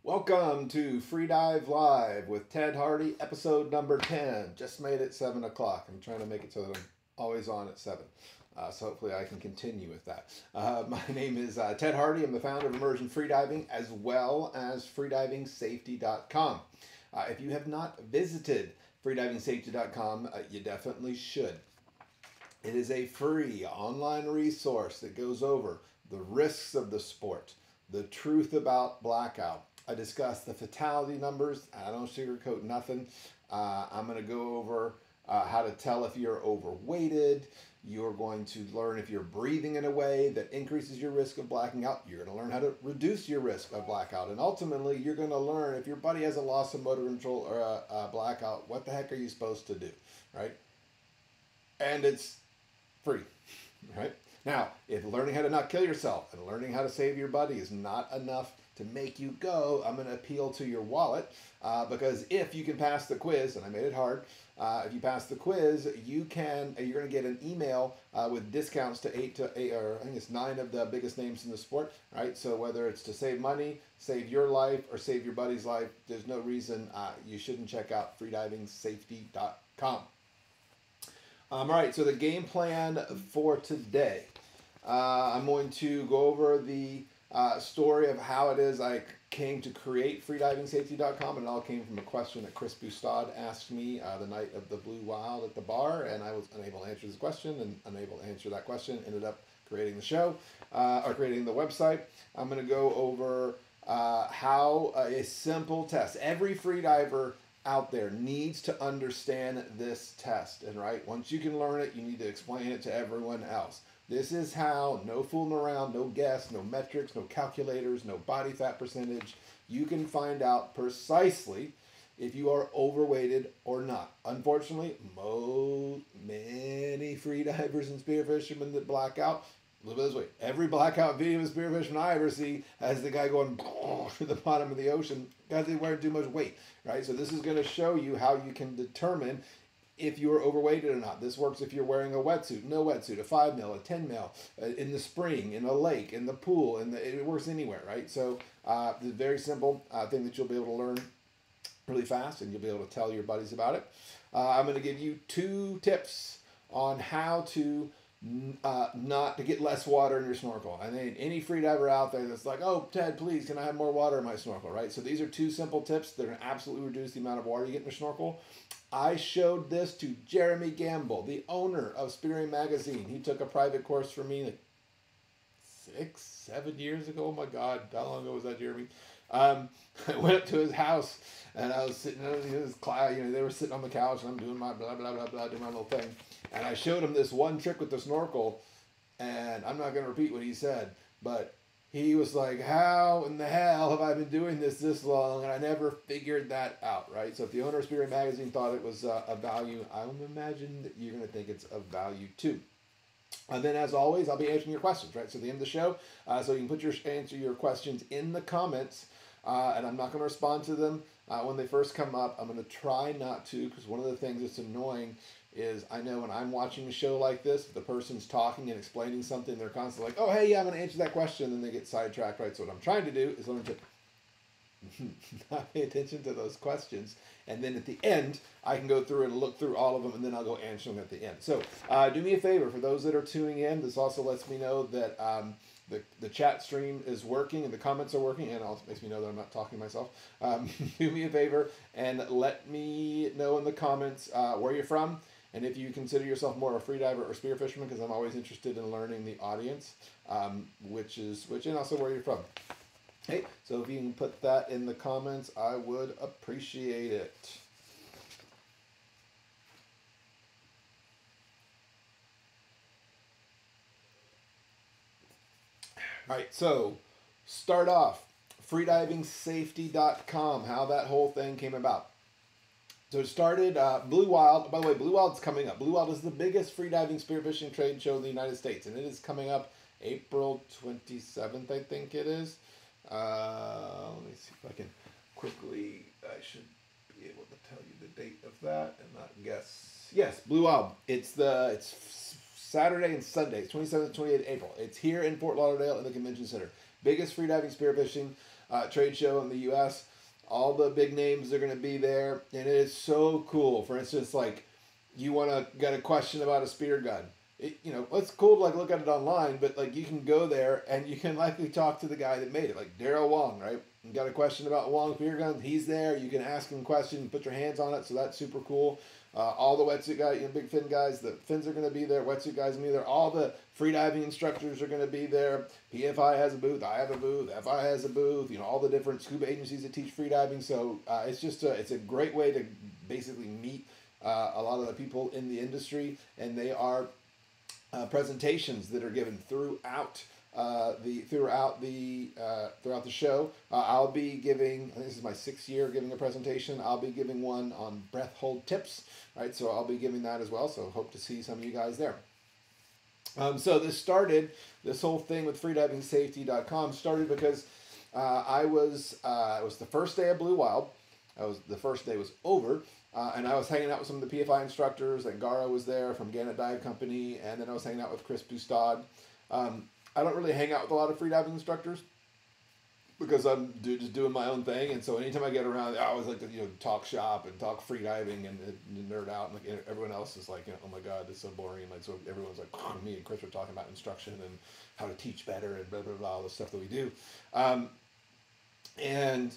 Welcome to Free Dive Live with Ted Hardy, episode number 10. Just made it 7 o'clock. I'm trying to make it so that I'm always on at 7. So hopefully I can continue with that. My name is Ted Hardy. I'm the founder of Immersion Freediving as well as freedivingsafety.com. If you have not visited freedivingsafety.com, you definitely should. It is a free online resource that goes over the risks of the sport, the truth about blackout. I discuss the fatality numbers. I don't sugarcoat nothing. I'm going to go over how to tell if you're overweighted. You're going to learn if you're breathing in a way that increases your risk of blacking out. You're going to learn how to reduce your risk of blackout. And ultimately, you're going to learn if your buddy has a loss of motor control or a blackout, what the heck are you supposed to do, right? And it's free, right? Now, if learning how to not kill yourself and learning how to save your buddy is not enough to make you go, I'm going to appeal to your wallet because if you can pass the quiz, and I made it hard, if you pass the quiz, you're going to get an email with discounts to 8 to 8, or I think it's 9 of the biggest names in the sport, right? So whether it's to save money, save your life, or save your buddy's life, there's no reason you shouldn't check out freedivingsafety.com. All right, so the game plan for today. I'm going to go over the story of how it is I came to create freedivingsafety.com, and it all came from a question that Chris Bustad asked me the night of the Blue Wild at the bar, and I was unable to answer this question and unable to answer that question. Ended up creating the show, or creating the website. I'm going to go over how a simple test. Every freediver out there needs to understand this test, and right, once you can learn it, you need to explain it to everyone else. This is how, no fooling around, no guess, no metrics, no calculators, no body fat percentage. You can find out precisely if you are overweighted or not. Unfortunately, many free divers and spearfishermen that black out, look at this way, every blackout video of a spearfisherman I ever see has the guy going to the bottom of the ocean because they weren't too much weight, right? So this is going to show you how you can determine if you are overweighted or not. This works if you're wearing a wetsuit, no wetsuit, a 5 mil, a 10 mil, in the spring, in a lake, in the pool, it works anywhere, right? So it's a very simple thing that you'll be able to learn really fast, and you'll be able to tell your buddies about it. I'm going to give you 2 tips on how to not to get less water in your snorkel. I think any freediver out there that's like, oh, Ted, please, can I have more water in my snorkel, right? So these are 2 simple tips that are going to absolutely reduce the amount of water you get in your snorkel. I showed this to Jeremy Gamble, the owner of Spearing Magazine. He took a private course from me like 6, 7 years ago. Oh my God, how long ago was that, Jeremy? I went up to his house and I was sitting in his class. You know, they were sitting on the couch and I'm doing my blah blah blah blah, doing my little thing. And I showed him this one trick with the snorkel, and I'm not going to repeat what he said, but he was like, how in the hell have I been doing this long, and I never figured that out, right? So if the owner of Spearing Magazine thought it was of value, I would imagine that you're going to think it's of value too. And then, as always, I'll be answering your questions, right? So at the end of the show, so you can answer your questions in the comments, and I'm not going to respond to them when they first come up. I'm going to try not to, because one of the things that's annoying is I know when I'm watching a show like this, if the person's talking and explaining something, they're constantly like, oh, hey, yeah, I'm going to answer that question, and then they get sidetracked, right? So what I'm trying to do is learn to not pay attention to those questions, and then at the end, I can go through and look through all of them, and then I'll go answer them at the end. So do me a favor, for those that are tuning in, this also lets me know that the chat stream is working and the comments are working, and also makes me know that I'm not talking to myself. Do me a favor and let me know in the comments where you're from, and if you consider yourself more a freediver or spearfisherman, because I'm always interested in learning the audience, and also where you're from. Hey, so if you can put that in the comments, I would appreciate it. All right, so start off, freedivingsafety.com, how that whole thing came about. So it started, Blue Wild, by the way, Blue Wild's coming up. Blue Wild is the biggest freediving spearfishing trade show in the United States, and it is coming up April 27th, I think it is. Let me see if I can quickly, I should be able to tell you the date of that and not guess. Yes, Blue Wild. It's Saturday and Sunday. It's 27th, 28th April. It's here in Fort Lauderdale in the Convention Center. Biggest freediving spearfishing trade show in the U.S. All the big names are going to be there, and it is so cool. For instance, like you want to get a question about a spear gun. It's cool to like look at it online, but like you can go there and you can likely talk to the guy that made it, like Daryl Wong, right? You got a question about Wong spear gun, he's there. You can ask him questions, put your hands on it, so that's super cool. All the wetsuit guys, big fin guys, the fins are going to be there. Wetsuit guys are going to be there. All the freediving instructors are going to be there. PFI has a booth. I have a booth. FI has a booth. All the different scuba agencies that teach freediving. So it's just it's a great way to basically meet a lot of the people in the industry, and they are presentations that are given throughout the show. I'll be giving, I think this is my 6th year giving a presentation. I'll be giving one on breath hold tips, right? So I'll be giving that as well. So hope to see some of you guys there. So this whole thing with freedivingsafety.com started because it was the first day of Blue Wild. The first day was over. And I was hanging out with some of the PFI instructors, and Gara was there from Gannett Dive Company, and then I was hanging out with Chris Bustad. I don't really hang out with a lot of freediving instructors because I'm just doing my own thing, and so anytime I get around, I always like to talk shop and talk freediving and nerd out, and like everyone else is like, oh my god, this is so boring, and like so everyone's like, me and Chris were talking about instruction and how to teach better and blah blah blah, all the stuff that we do, and.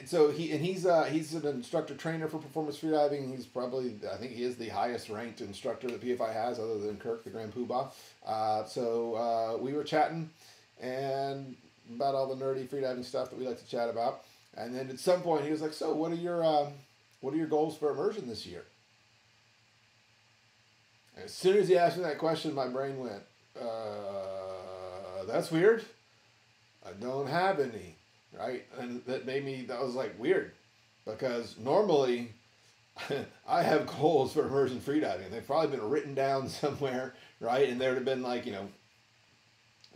So he's an instructor trainer for performance freediving. He's probably, I think he is the highest ranked instructor that PFI has, other than Kirk, the Grand Poobah. So we were chatting and about all the nerdy freediving stuff that we like to chat about. And then at some point he was like, "So what are your goals for immersion this year?" And as soon as he asked me that question, my brain went, "That's weird. I don't have any." Right? And that was like weird, because normally I have goals for immersion freediving. They've probably been written down somewhere, right? And there would have been like,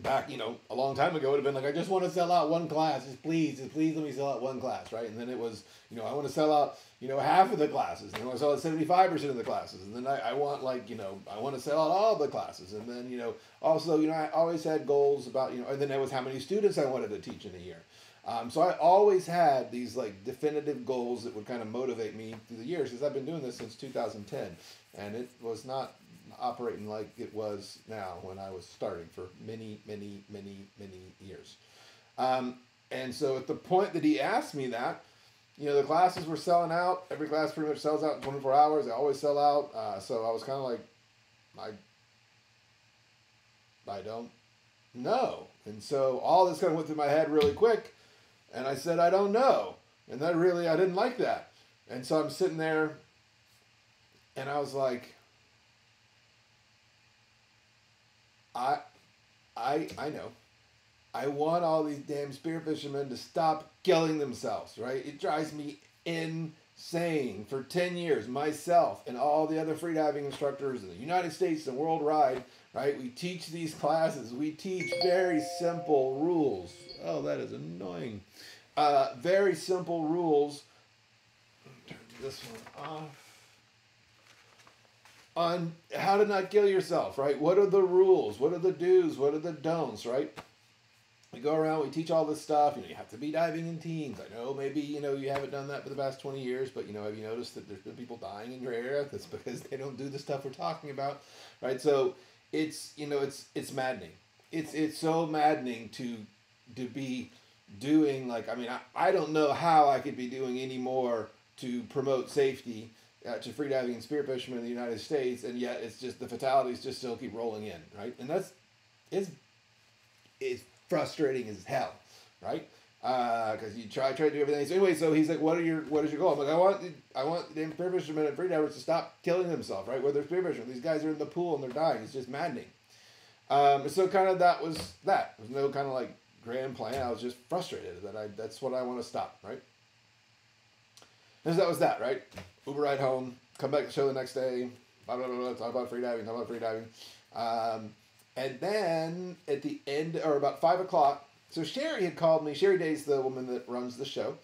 back, a long time ago, it would have been like, I just want to sell out one class. Just please let me sell out one class, right? And then it was, I want to sell out, half of the classes. And I want to sell out 75% of the classes. And then I want I want to sell out all the classes. And then, also, I always had goals about, and then there was how many students I wanted to teach in a year. So I always had these like definitive goals that would kind of motivate me through the years, because I've been doing this since 2010, and it was not operating like it was now when I was starting for many, many, many, many years. And so at the point that he asked me that, the classes were selling out. Every class pretty much sells out in 24 hours. They always sell out. So I was kind of like, I don't know. And so all this kind of went through my head really quick. And I said, I don't know. And I didn't like that. And so I'm sitting there and I was like, I know. I want all these damn spear fishermen to stop killing themselves, right? It drives me insane. For 10 years, myself and all the other freediving instructors in the United States and worldwide, right? We teach these classes. We teach very simple rules. Oh, that is annoying. Very simple rules. Turn this one off. On how to not kill yourself, right? What are the rules? What are the do's? What are the don'ts, right? We go around, we teach all this stuff. You have to be diving in teams. I know maybe, you haven't done that for the past 20 years, but, have you noticed that there's been people dying in your area? That's because they don't do the stuff we're talking about, right? So it's maddening. It's so maddening to be doing, I don't know how I could be doing any more to promote safety to freediving and spear fishermen in the United States, and yet it's just the fatalities just still keep rolling in, right? And it's frustrating as hell, right? Because you try to do everything. So anyway, so he's like, what is your goal? I'm like, I want the spear fishermen and freedivers to stop killing themselves, right? Where they're spear fishermen, these guys are in the pool and they're dying. It's just maddening. So kind of that was that. There's no kind of like grand plan. I was just frustrated that that's what I want to stop, right? And so that was that, right? Uber ride home, come back to the show the next day, blah, blah, blah, blah, talk about freediving. And then at the end, or about 5 o'clock, so Sherry had called me. Sherry Day's the woman that runs the show.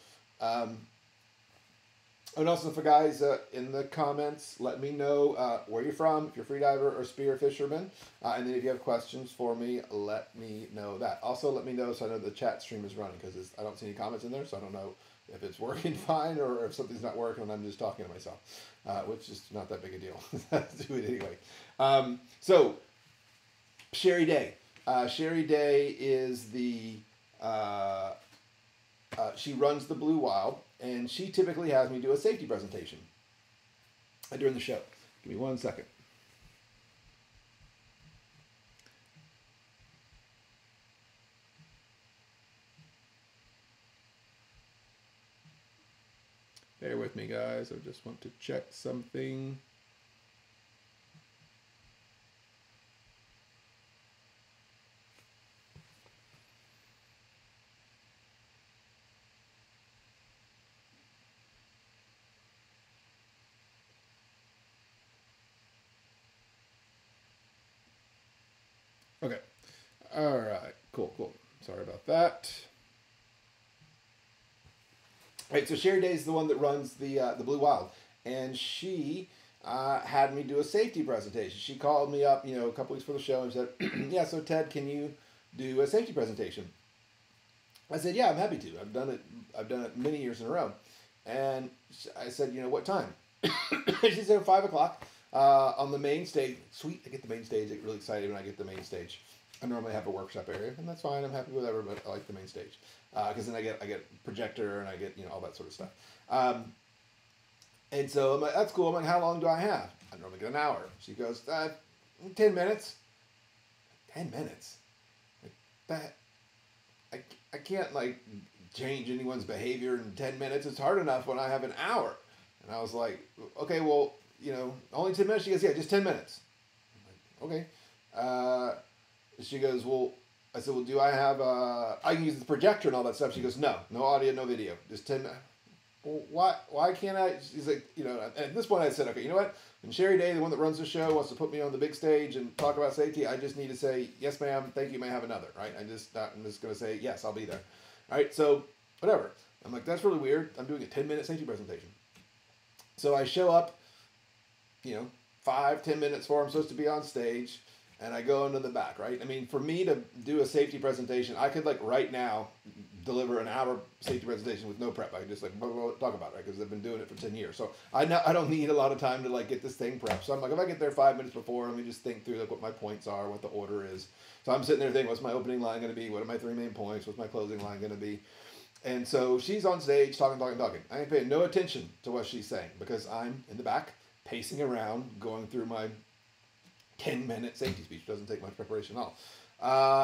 And also, for guys in the comments, let me know where you're from, if you're freediver or spear fisherman. And then if you have questions for me, let me know that. Also, let me know so I know the chat stream is running, because I don't see any comments in there, so I don't know if it's working fine or if something's not working and I'm just talking to myself, which is not that big a deal. Do it anyway. So, Sherry Day. Sherry Day is the... she runs the Blue Wild, and she typically has me do a safety presentation during the show. Give me 1 second. Bear with me, guys. I just want to check something. Okay. All right. Cool, cool. Sorry about that. All right, so Sherry Day is the one that runs the Blue Wild, and she had me do a safety presentation. She called me up, a couple weeks before the show and said, "Yeah, so Ted, can you do a safety presentation?" I said, "Yeah, I'm happy to. I've done it many years in a row." And I said, "What time?" She said 5 o'clock on the main stage. Sweet, I get the main stage. I get really excited when I get the main stage. I normally have a workshop area, and that's fine. I'm happy with whatever, but I like the main stage because then I get projector and I get all that sort of stuff. And so I'm like, "That's cool." I'm like, "How long do I have?" I normally get an hour. She goes, 10 minutes. 10 minutes? Like that. I can't change anyone's behavior in 10 minutes. It's hard enough when I have an hour. And I was like, "Okay, well, only 10 minutes?" She goes, "Yeah, just 10 minutes. I'm like, "Okay." She goes, "Well," I said, "Well, do I have, I can use the projector and all that stuff?" She goes, "No audio, no video, just 10 minutes. Well, why can't I?" She's like, at this point I said, "Okay, you know what? When Sherry Day, the one that runs the show, wants to put me on the big stage and talk about safety, I just need to say, 'Yes, ma'am, thank you, may I have another,' right? I'm just going to say, 'Yes, I'll be there.'" All right, so whatever. I'm like, "That's really weird. I'm doing a 10-minute safety presentation." So I show up, 5-10 minutes before I'm supposed to be on stage, and I go into the back, right? I mean, for me to do a safety presentation, I could right now deliver an hour safety presentation with no prep. I could just blah, blah, blah, talk about it, right? Because I've been doing it for 10 years. So I don't need a lot of time to get this thing prepped. So I'm like, if I get there 5 minutes before, let me just think through what my points are, what the order is. So I'm sitting there thinking, what's my opening line going to be? What are my 3 main points? What's my closing line going to be? And so she's on stage talking. I ain't paying no attention to what she's saying because I'm in the back pacing around, going through my 10-minute safety speech. Doesn't take much preparation at all.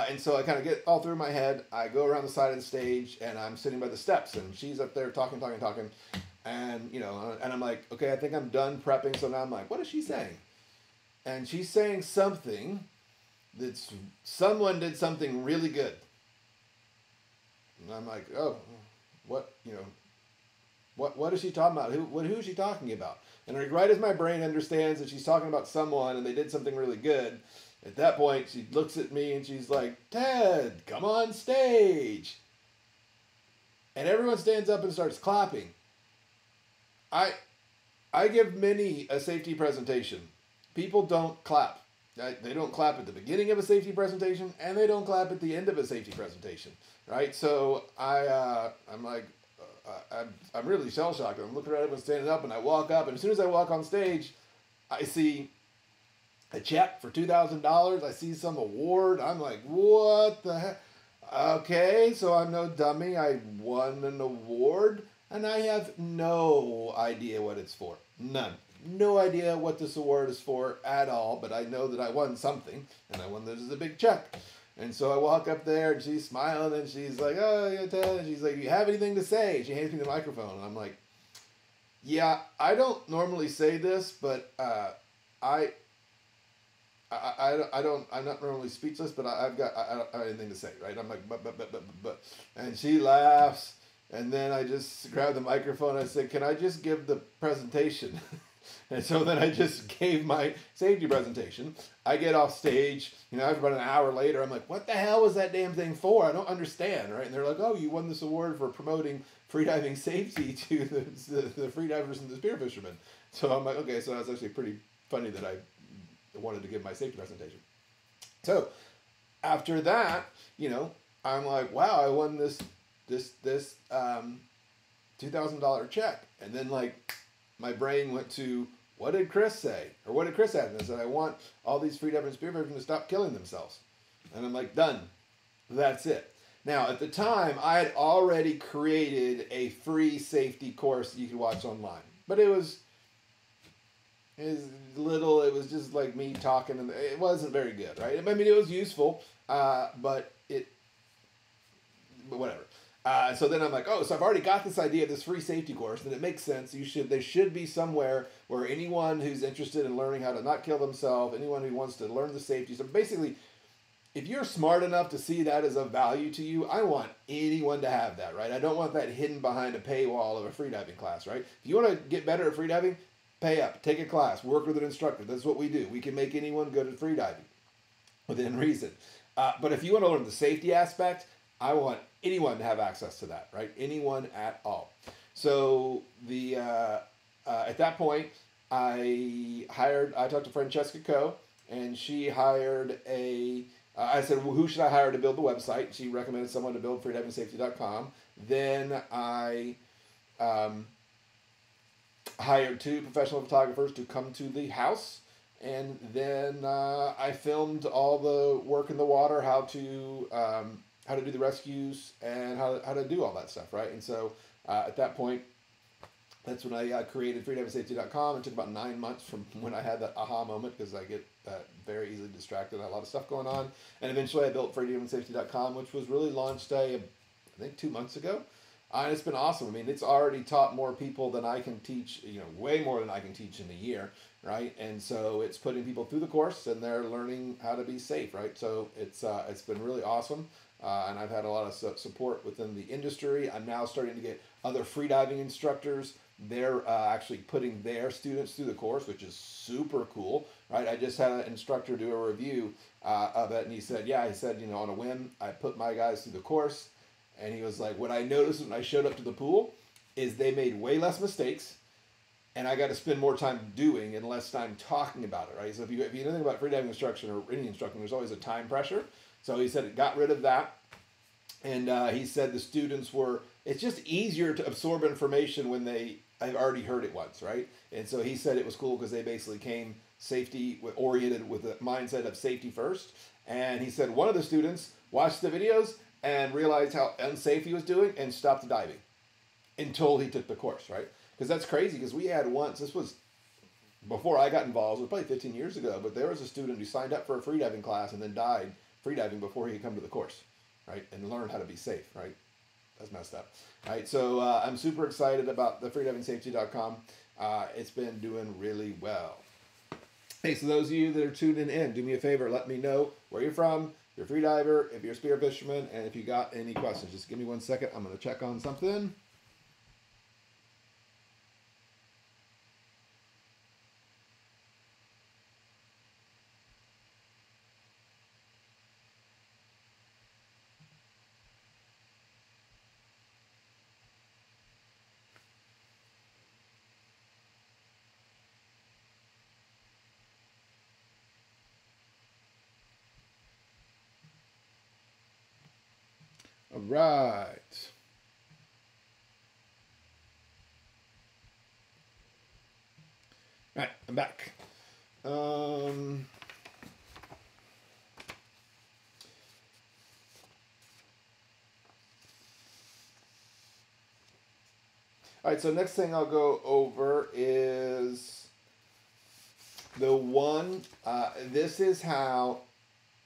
And so I kind of get all through my head. I go around the side of the stage, and I'm sitting by the steps, and she's up there talking. And, and I'm like, okay, I think I'm done prepping. So now I'm like, what is she saying? And she's saying something someone did something really good. And I'm like, oh, what is she talking about? Who is she talking about? And right as my brain understands that she's talking about someone and they did something really good, at that point she looks at me and she's like, "Ted, come on stage." And everyone stands up and starts clapping. I give many a safety presentation. People don't clap. They don't clap at the beginning of a safety presentation, and they don't clap at the end of a safety presentation, right? So I'm like, I'm really shell shocked. I'm looking at everyone standing up, and I walk up, and as soon as I walk on stage, I see a check for $2,000. I see some award. I'm like, what the heck? Okay, so I'm no dummy. I won an award, and I have no idea what it's for. None. No idea what this award is for at all, but I know that I won something, and I won this is a big check. And so I walk up there, and she's smiling, and she's like, "Oh, yeah, Ted." And she's like, "Do you have anything to say?" She hands me the microphone, and I'm like, "Yeah, I don't normally say this, but I'm not normally speechless, but I don't have anything to say, right?" I'm like, but. And she laughs, and then I just grab the microphone, and I say, "Can I just give the presentation?" And so then I just gave my safety presentation. I get off stage, about an hour later, I'm like, what the hell was that damn thing for? I don't understand, right? And they're like, oh, you won this award for promoting freediving safety to the freedivers and the spearfishermen. So I'm like, okay, so that's actually pretty funny that I wanted to give my safety presentation. So after that, I'm like, wow, I won this $2,000 check. And then my brain went to, what did Chris say? Or what did Chris have? And I said, I want all these freedivers and spearfishermen to stop killing themselves. And I'm like, done. That's it. Now, at the time, I had already created a free safety course you could watch online. But it was little, it was just like me talking, and it wasn't very good, right? I mean, it was useful, but whatever. So then I'm like, oh, so I've already got this idea of this free safety course, and it makes sense. There should be somewhere where anyone who's interested in learning how to not kill themselves, anyone who wants to learn the safety. So basically, if you're smart enough to see that as of value to you, I want anyone to have that, right? I don't want that hidden behind a paywall of a freediving class, right? If you want to get better at freediving, pay up, take a class, work with an instructor. That's what we do. We can make anyone good at freediving within reason. But if you want to learn the safety aspect, I want anyone to have access to that, right? Anyone at all. So at that point, I talked to Francesca Coe, and she hired I said, well, who should I hire to build the website? She recommended someone to build freedivingsafety.com. Then I hired 2 professional photographers to come to the house. And then I filmed all the work in the water, how to do the rescues, and how to do all that stuff, right? And so at that point, that's when I created freedivingsafety.com. It took about 9 months from when I had that aha moment, because I get very easily distracted. I had a lot of stuff going on. And eventually I built freedivingsafety.com, which was really launched, I think 2 months ago. And it's been awesome. I mean, it's already taught more people than I can teach, way more than I can teach in a year, right? And so it's putting people through the course, and they're learning how to be safe, right? So it's been really awesome. And I've had a lot of support within the industry. I'm now starting to get other freediving instructors. They're actually putting their students through the course, which is super cool, right? I just had an instructor do a review of it, and he said, on a whim, I put my guys through the course. And he was like, what I noticed when I showed up to the pool is they made way less mistakes, and I got to spend more time doing and less time talking about it, right? So if you know anything about freediving instruction or any instruction, there's always a time pressure. So he said it got rid of that. And he said the students it's just easier to absorb information when I've already heard it once, right? And so he said it was cool because they basically came safety oriented with the mindset of safety first. And he said one of the students watched the videos and realized how unsafe he was doing and stopped diving until he took the course, right? Because that's crazy, because we had once, this was before I got involved, it was probably 15 years ago, but there was a student who signed up for a freediving class and then died freediving before he could come to the course, right? And learn how to be safe, right? That's messed up, right? So I'm super excited about the freedivingsafety.com. It's been doing really well. Hey, so those of you that are tuning in, do me a favor, let me know where you're from, if you're a freediver, if you're a spearfisherman, and if you got any questions. Just give me 1 second. I'm going to check on something. All right. All right, I'm back. All right, so next thing I'll go over is the one, this is how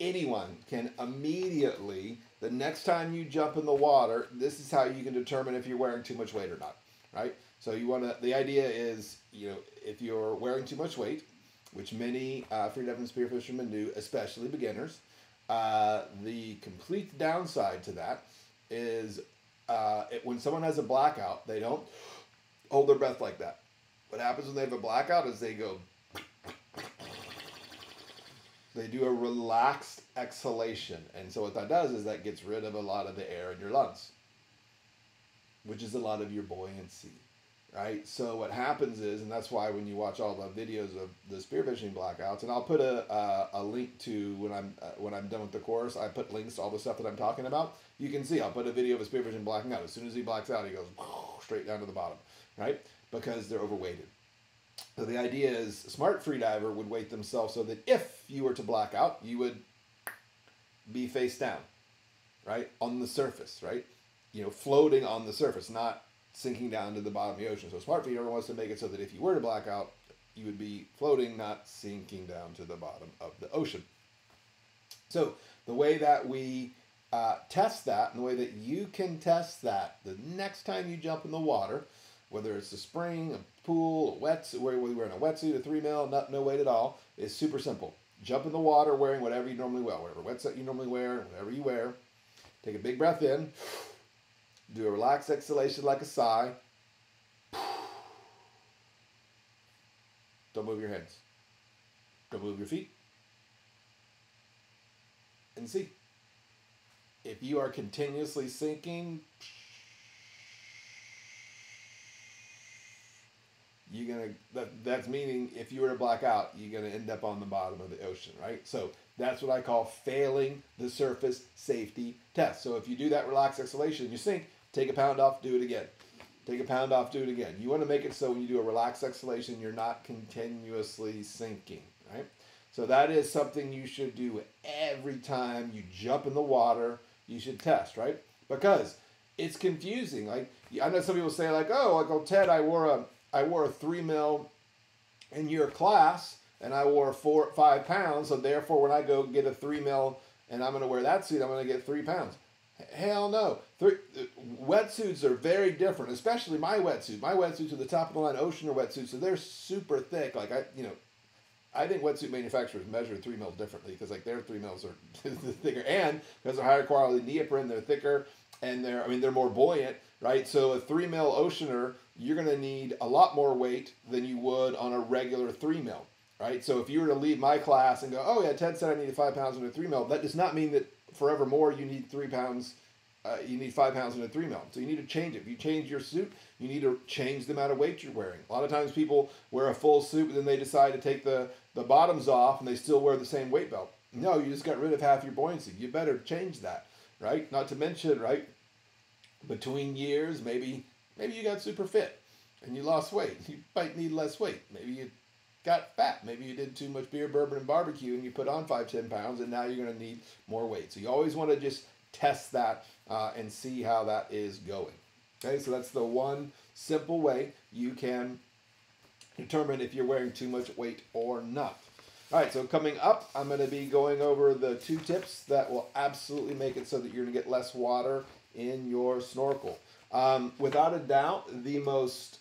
anyone can immediately, the next time you jump in the water, this is how you can determine if you're wearing too much weight or not, right? So the idea is, if you're wearing too much weight, which many freediving spearfishermen do, especially beginners, the complete downside to that is when someone has a blackout, they don't hold their breath like that. What happens when they have a blackout is they go, they do a relaxed exhalation. And so what that does is that gets rid of a lot of the air in your lungs, which is a lot of your buoyancy, right? So what happens is, and that's why when you watch all the videos of the spearfishing blackouts, and I'll put a link to when I'm done with the course, I put links to all the stuff that I'm talking about. You can see, I'll put a video of a spearfishing blacking out. As soon as he blacks out, he goes straight down to the bottom, right? Because they're overweighted. So the idea is a smart freediver would weight themselves so that if you were to black out, you would be face down, right? On the surface, right? You know, floating on the surface, not sinking down to the bottom of the ocean. So smart freediver wants to make it so that if you were to black out, you would be floating, not sinking down to the bottom of the ocean. So the way that we test that, and the way that you can test that the next time you jump in the water, whether it's a spring, a pool, a wetsuit, whether you're wearing a wetsuit, a 3 mil, no weight at all, is super simple. Jump in the water wearing whatever you normally wear, whatever wetsuit you normally wear, whatever you wear. Take a big breath in. Do a relaxed exhalation like a sigh. Don't move your hands. Don't move your feet. And see. If you are continuously sinking, that's meaning if you were to black out, you're gonna end up on the bottom of the ocean, right? So that's what I call failing the surface safety test. So if you do that relaxed exhalation, you sink, take a pound off, do it again. Take a pound off, do it again. You want to make it so when you do a relaxed exhalation, you're not continuously sinking, right? So that is something you should do every time you jump in the water. You should test, right? Because it's confusing. Like, I know some people say like, oh, Ted, I wore a 3 mil in your class and I wore 4 or 5 pounds. So therefore when I go get a 3 mil and I'm going to wear that suit, I'm going to get 3 pounds. Hell no. Wetsuits are very different, especially my wetsuit. My wetsuits are the top of the line Oceaner wetsuits, so they're super thick. Like I think wetsuit manufacturers measure 3 mils differently because like their 3 mils are thicker, and because they're higher quality neoprene, they're thicker and they're more buoyant, right? So a 3 mil Oceaner, you're going to need a lot more weight than you would on a regular 3 mil, right? So if you were to leave my class and go, oh yeah, Ted said I needed 5 pounds in a 3 mil, that does not mean that forevermore you need 3 pounds. You need 5 pounds in a 3 mil. So you need to change it. If you change your suit, you need to change the amount of weight you're wearing. A lot of times people wear a full suit, but then they decide to take the bottoms off and they still wear the same weight belt. No, you just got rid of half your buoyancy. You better change that, right? Not to mention, right, between years, maybe you got super fit and you lost weight. You might need less weight. Maybe you got fat. Maybe you did too much beer, bourbon, and barbecue and you put on 5-10 pounds and now you're going to need more weight. So you always want to just test that and see how that is going. Okay, so that's the one simple way you can determine if you're wearing too much weight or not. All right, so coming up, I'm going to be going over the 2 tips that will absolutely make it so that you're going to get less water in your snorkel. Without a doubt, the most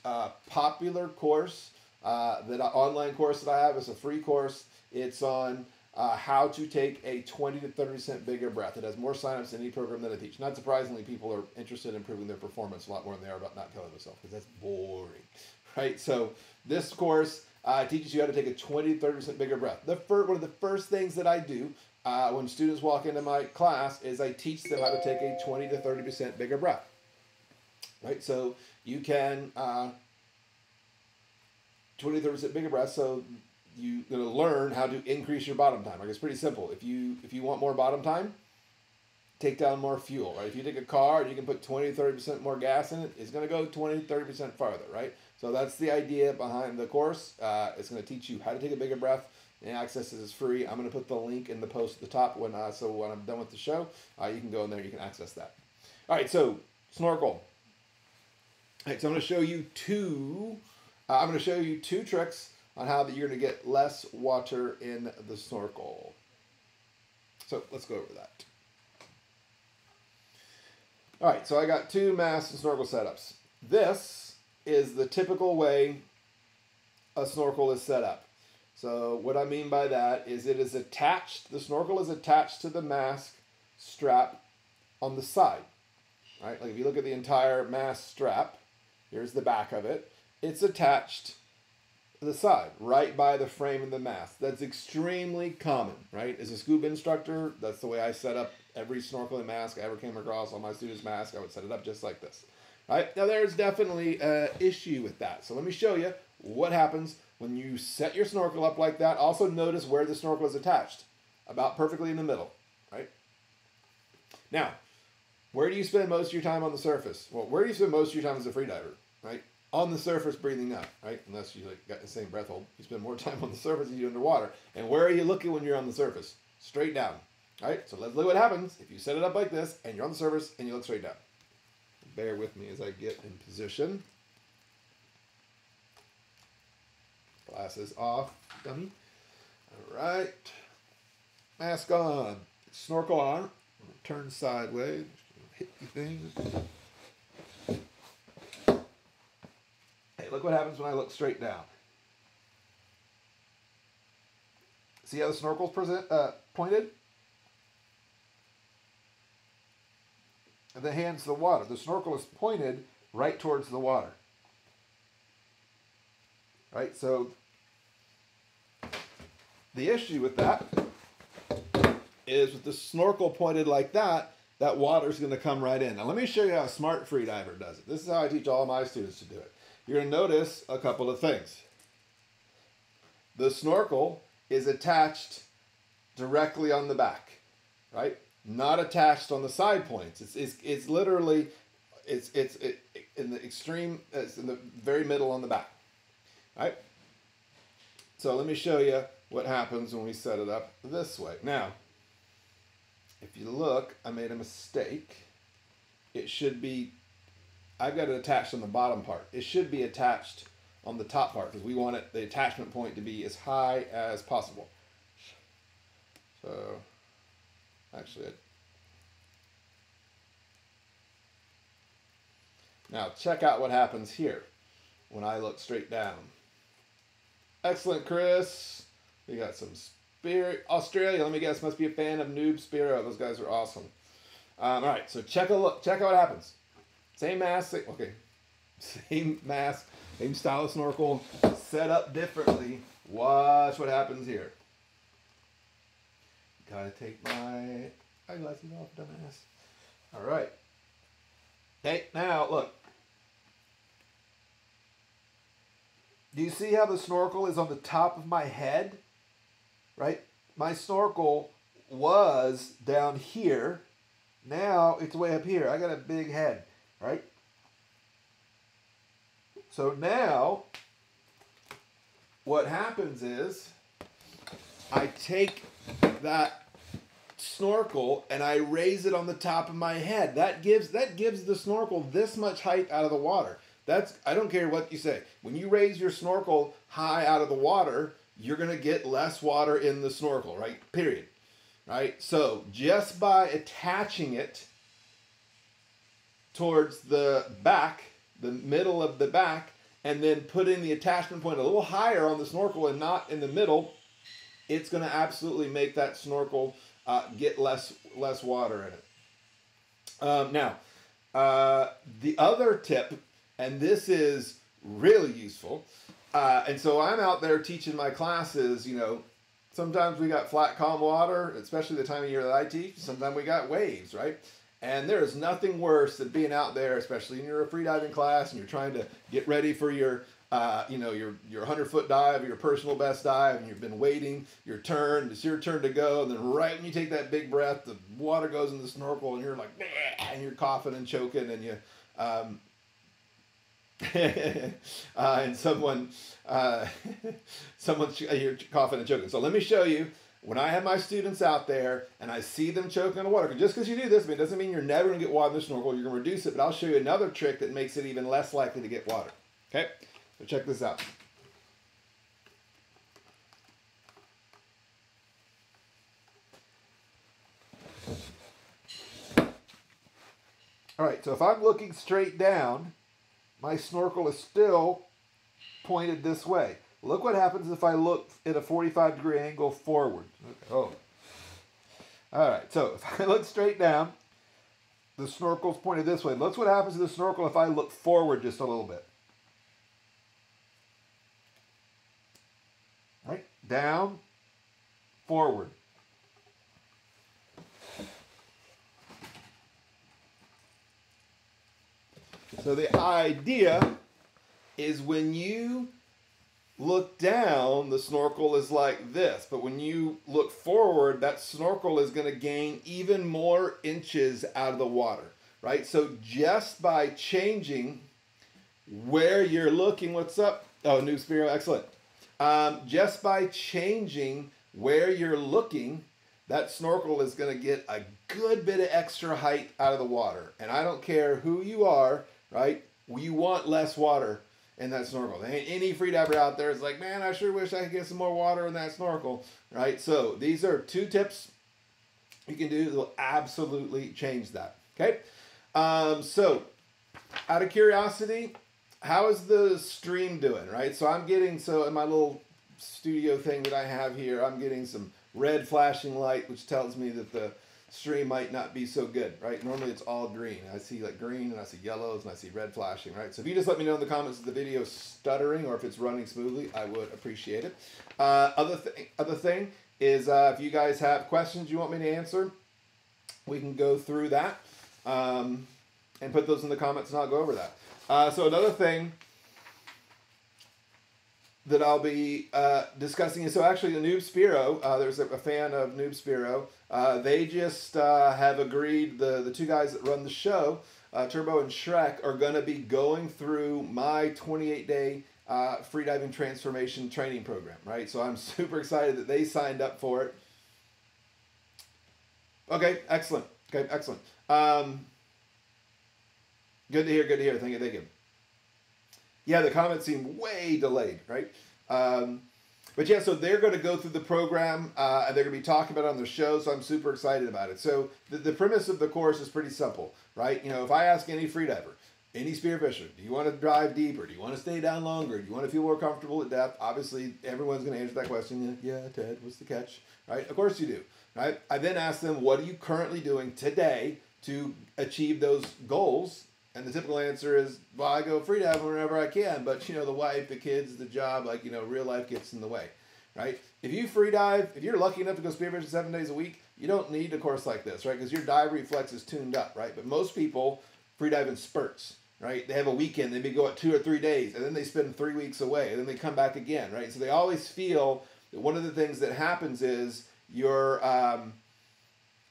popular course, online course that I have is a free course. It's on how to take a 20 to 30% bigger breath. It has more signups than any program that I teach. Not surprisingly, people are interested in improving their performance a lot more than they are about not killing themselves, because that's boring, right? So this course teaches you how to take a 20 to 30% bigger breath. One of the first things that I do when students walk into my class is I teach them how to take a 20 to 30% bigger breath, right? So you can 20 to 30% bigger breath. So you're going to learn how to increase your bottom time. Like, it's pretty simple. If you want more bottom time, take down more fuel, right? If you take a car and you can put 20 to 30% more gas in it, it's going to go 20 to 30% farther, right? So that's the idea behind the course. It's going to teach you how to take a bigger breath, and access is free. I'm going to put the link in the post at the top so when I'm done with the show, you can go in there, you can access that. All right, so snorkel. All right, so I'm going to show you two tricks on how that you're going to get less water in the snorkel. So let's go over that. All right, so I got 2 mask and snorkel setups. This is the typical way a snorkel is set up. So what I mean by that is it is attached, the snorkel is attached to the mask strap on the side. Right? Like if you look at the entire mask strap, here's the back of it. It's attached the side, right by the frame of the mask. That's extremely common, right? As a scuba instructor, that's the way I set up every snorkeling mask I ever came across. On my students' mask, I would set it up just like this. Right? Now, there's definitely an issue with that. So let me show you what happens when you set your snorkel up like that. Also notice where the snorkel is attached, about perfectly in the middle, right? Now, where do you spend most of your time on the surface? Well, where do you spend most of your time as a freediver, right? On the surface, breathing up, right? Unless you got the same breath hold, you spend more time on the surface than you do underwater. And where are you looking when you're on the surface? Straight down, right? So let's look what happens if you set it up like this and you're on the surface and you look straight down. Bear with me as I get in position. Glasses off, dummy. All right. Mask on. Snorkel on. Turn sideways. Hit the thing. Hey, look what happens when I look straight down. See how the snorkel's pointed? And the hand's the water. The snorkel is pointed right towards the water. Right? So the issue with that is with the snorkel pointed like that, that water's going to come right in. Now let me show you how a smart freediver does it. This is how I teach all my students to do it. You're going to notice a couple of things. The snorkel is attached directly on the back, right? Not attached on the side points. It's literally in the extreme. It's in the very middle on the back, right? So let me show you what happens when we set it up this way. Now, if you look, I made a mistake. It should be. I've got it attached on the bottom part. It should be attached on the top part because we want it the attachment point to be as high as possible. So. Actually, now check out what happens here when I look straight down. Excellent, Chris. We got some Spirit Australia. Let me guess, must be a fan of Noob Spiro. Those guys are awesome. All right, so check a look. Check out what happens. Same mask. Okay, same mask, same style of snorkel, set up differently. Watch what happens here. Gotta take my eyeglasses off, dumbass. All right. Okay, now look. Do you see how the snorkel is on the top of my head? Right? My snorkel was down here. Now it's way up here. I got a big head, right? So now what happens is I take that snorkel and I raise it on the top of my head. That gives the snorkel this much height out of the water. I don't care what you say. When you raise your snorkel high out of the water, you're going to get less water in the snorkel, right? Period. Right? So just by attaching it towards the back, the middle of the back, and then putting the attachment point a little higher on the snorkel and not in the middle, it's going to absolutely make that snorkel get less water in it. Now, the other tip, and this is really useful, and so I'm out there teaching my classes, you know, sometimes we got flat, calm water, especially the time of year that I teach. Sometimes we got waves, right? And there is nothing worse than being out there, especially in your freediving class and you're trying to get ready for your, your 100-foot dive, your personal best dive, and you've been waiting your turn. It's your turn to go, and then right when you take that big breath, the water goes in the snorkel, and you're like, and you're coughing and choking, and you, and you're coughing and choking. So let me show you. When I have my students out there and I see them choking on the water, just because you do this, it doesn't mean you're never going to get water in the snorkel. You're going to reduce it, but I'll show you another trick that makes it even less likely to get water. Okay, so check this out. All right, so if I'm looking straight down, my snorkel is still pointed this way. Look what happens if I look at a 45-degree angle forward. Oh. All right, so if I look straight down, the snorkel's pointed this way. Look what happens to the snorkel if I look forward just a little bit. down, forward. So the idea is when you look down, the snorkel is like this. But when you look forward, that snorkel is going to gain even more inches out of the water, right? So just by changing where you're looking, what's up? Oh, Noob Spiro, excellent. Just by changing where you're looking, that snorkel is going to get a good bit of extra height out of the water. And I don't care who you are, right? You want less water in that snorkel. There ain't any freediver out there is like, man, I sure wish I could get some more water in that snorkel, right? So these are 2 tips you can do that will absolutely change that, okay? So out of curiosity, how is the stream doing, right? So I'm getting, so in my little studio thing that I have here, I'm getting some red flashing light, which tells me that the stream might not be so good, right? Normally it's all green. I see like green and I see yellows and I see red flashing, right? So if you just let me know in the comments if the video is stuttering or if it's running smoothly, I would appreciate it. Other thing is if you guys have questions you want me to answer, we can go through that and put those in the comments and I'll go over that. So another thing that I'll be discussing is, so actually the Noob Spiro, there's a fan of Noob Spiro, they just have agreed, the 2 guys that run the show, Turbo and Shrek, are going to be going through my 28-day freediving transformation training program, right? So I'm super excited that they signed up for it. Okay, excellent. Okay, excellent. Good to hear, good to hear. Thank you, thank you. Yeah, the comments seem way delayed, right? But yeah, so they're going to go through the program and they're going to be talking about it on their show, so I'm super excited about it. So the premise of the course is pretty simple, right? You know, if I ask any freediver, any spearfisher, do you want to dive deeper? Do you want to stay down longer? Do you want to feel more comfortable at depth? Obviously, everyone's going to answer that question. Yeah, Ted, what's the catch? Right? Of course you do, right? I then ask them, what are you currently doing today to achieve those goals? And the typical answer is, well, I go freediving whenever I can, but, you know, the wife, the kids, the job, like, you know, real life gets in the way, right? If you freedive, if you're lucky enough to go spearfishing 7 days a week, you don't need a course like this, right? Because your dive reflex is tuned up, right? But most people freedive in spurts, right? They have a weekend, they may go out 2 or 3 days, and then they spend 3 weeks away, and then they come back again, right? So they always feel that one of the things that happens is you're...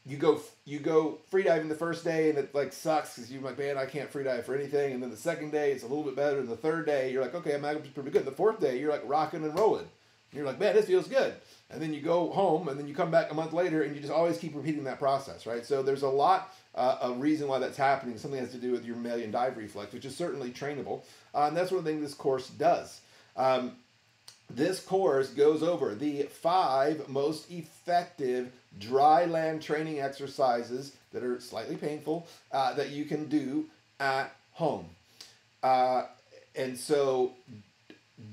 You go freediving the first day and it like sucks because you're like, man, I can't freedive for anything. And then the second day it's a little bit better. And the third day you're like, okay, I'm actually pretty good. The fourth day you're like rocking and rolling. And you're like, man, this feels good. And then you go home and then you come back a month later and you just always keep repeating that process, right? So there's a lot of reason why that's happening. Something has to do with your mammalian dive reflex, which is certainly trainable. And that's one thing this course does. This course goes over the 5 most effective dry land training exercises that are slightly painful that you can do at home. And so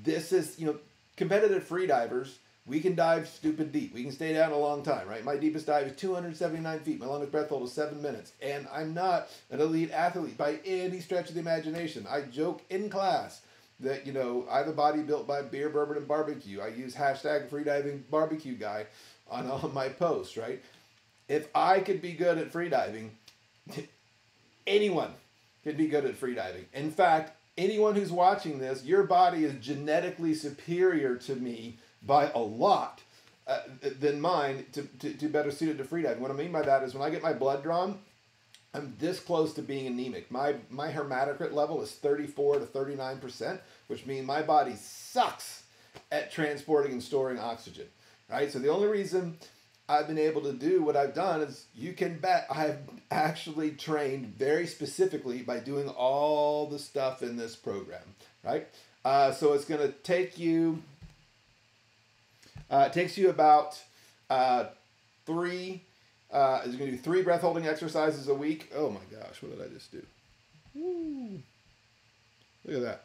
this is, you know, competitive freedivers, we can dive stupid deep. We can stay down a long time, right? My deepest dive is 279 feet. My longest breath hold is 7 minutes. And I'm not an elite athlete by any stretch of the imagination. I joke in class that, you know, I have a body built by beer, bourbon, and barbecue. I use hashtag freediving barbecue guy on all my posts, right? If I could be good at freediving, anyone could be good at freediving. In fact, anyone who's watching this, your body is genetically superior to me by a lot than mine to better suited to freediving. What I mean by that is when I get my blood drawn, I'm this close to being anemic. My hematocrit level is 34 to 39%, which means my body sucks at transporting and storing oxygen, right? So the only reason I've been able to do what I've done is, you can bet I've actually trained very specifically by doing all the stuff in this program, right? So it's going to take you, it takes you about is going to do 3 breath holding exercises a week. Oh my gosh, what did I just do? Woo. Look at that.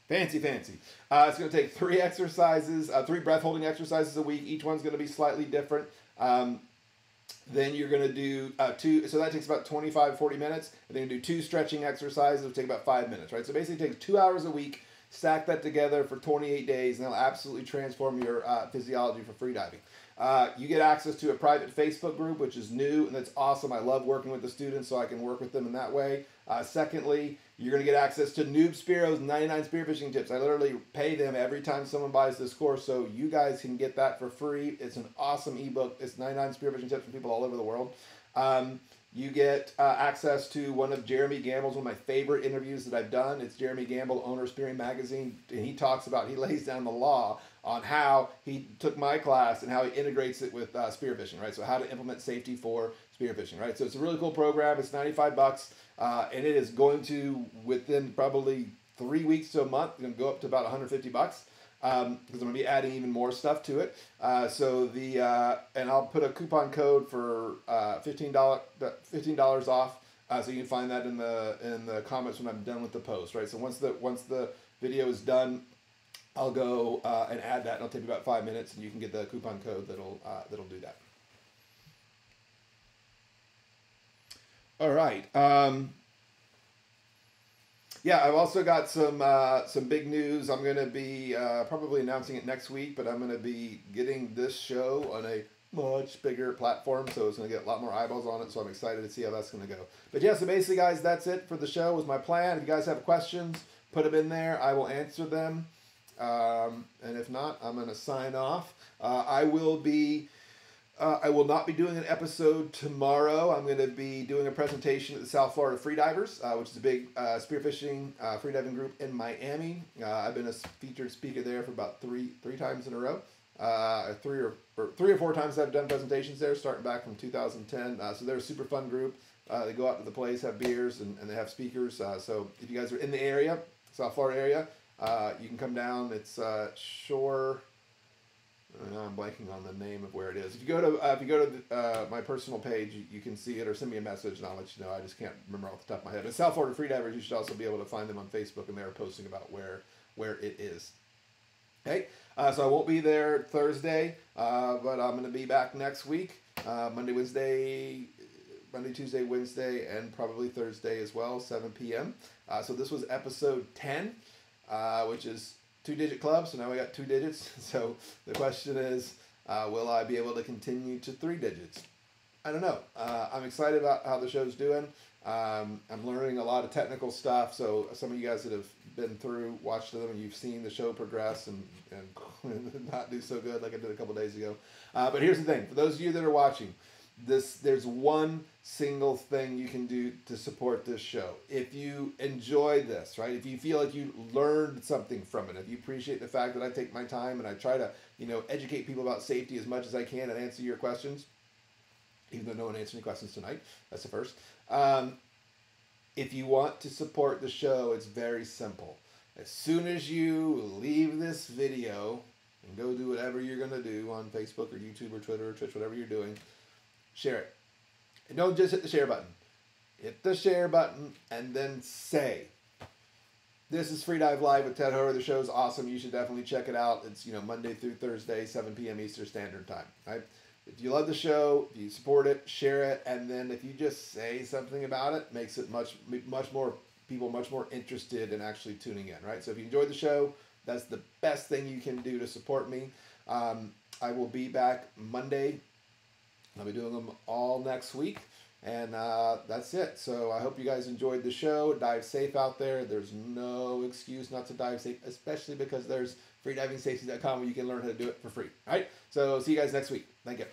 Fancy, fancy. It's going to take 3 exercises, 3 breath holding exercises a week. Each one's going to be slightly different. Then you're going to do 2, so that takes about 25, 40 minutes. And then you do 2 stretching exercises, which take about 5 minutes, right? So basically it takes 2 hours a week, Stack that together for 28 days, and it'll absolutely transform your physiology for freediving. You get access to a private Facebook group, which is new, and that's awesome. I love working with the students, so I can work with them in that way. Secondly, you're going to get access to Noob Spiro's 99 spearfishing tips. I literally pay them every time someone buys this course, so you guys can get that for free. It's an awesome ebook. It's 99 spearfishing tips from people all over the world. You get access to one of Jeremy Gamble's, one of my favorite interviews that I've done. It's Jeremy Gamble, owner of Spearing Magazine, and he lays down the law on how he took my class and how he integrates it with spearfishing, right? So how to implement safety for spearfishing, right? So it's a really cool program. It's $95, and it is going to, within probably 3 weeks to a month, going to go up to about $150. Because I'm going to be adding even more stuff to it. And I'll put a coupon code for $15 off. So you can find that in the comments when I'm done with the post, right? So once the video is done, I'll go and add that. It'll take me about 5 minutes, and you can get the coupon code that'll do that. All right. Yeah, I've also got some big news. I'm going to be probably announcing it next week, but I'm going to be getting this show on a much bigger platform, so it's going to get a lot more eyeballs on it, so I'm excited to see how that's going to go. But yeah, so basically, guys, that's it for the show. Was my plan. If you guys have questions, put them in there. I will answer them. And if not, I'm going to sign off. I will not be doing an episode tomorrow. I'm going to be doing a presentation at the South Florida Freedivers, which is a big spearfishing freediving group in Miami. I've been a featured speaker there for about three times in a row. Three or four times I've done presentations there, starting back from 2010. So they're a super fun group. They go out to the place, have beers, and they have speakers. So if you guys are in the area, South Florida area, you can come down. It's Shore. I'm blanking on the name of where it is. If you go to my personal page, you can see it, or send me a message and I'll let you know. I just can't remember off the top of my head. But South Florida Freedivers, you should also be able to find them on Facebook, and they're posting about where it is. Okay, so I won't be there Thursday, but I'm going to be back next week, Monday, Tuesday, Wednesday, and probably Thursday as well, 7 p.m. So this was episode 10, which is 2-digit club, so now we got 2 digits. So the question is, will I be able to continue to 3 digits? I don't know. I'm excited about how the show's doing. I'm learning a lot of technical stuff, so some of you guys that have been through, watched them, and you've seen the show progress and not do so good like I did a couple days ago. But here's the thing. For those of you that are watching, there's one single thing you can do to support this show. If you enjoy this, right? If you feel like you learned something from it, if you appreciate the fact that I take my time and I try to, educate people about safety as much as I can and answer your questions, even though no one answered any questions tonight, that's the first. If you want to support the show, it's very simple. As soon as you leave this video and go do whatever you're going to do on Facebook or YouTube or Twitter or Twitch, whatever you're doing, share it. And don't just hit the share button. Hit the share button and then say, this is Freedive Live with Ted Hoer. The show's awesome. You should definitely check it out. It's Monday through Thursday, 7 p.m. Eastern Standard Time. Right? If you love the show, if you support it, share it, and then if you just say something about it, makes it much more interested in actually tuning in. Right? So if you enjoyed the show, that's the best thing you can do to support me. I will be back Monday. I'll be doing them all next week, and that's it. So I hope you guys enjoyed the show. Dive safe out there. There's no excuse not to dive safe, especially because there's freedivingsafety.com where you can learn how to do it for free. All right? So see you guys next week. Thank you.